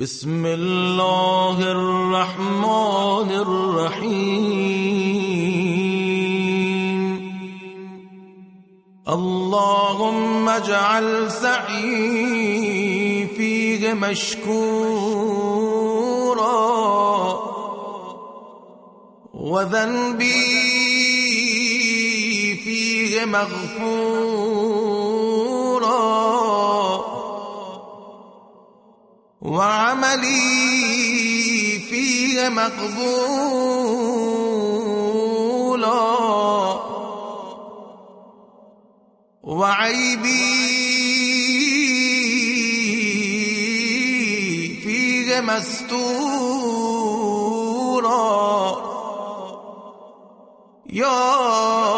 بسم الله الرحمن الرحيم. اللهم اجعل سعي فيه مشكورا وذنبي فيه مغفورا وعملي فيه مقبولا وعيبي فيه مستورا يا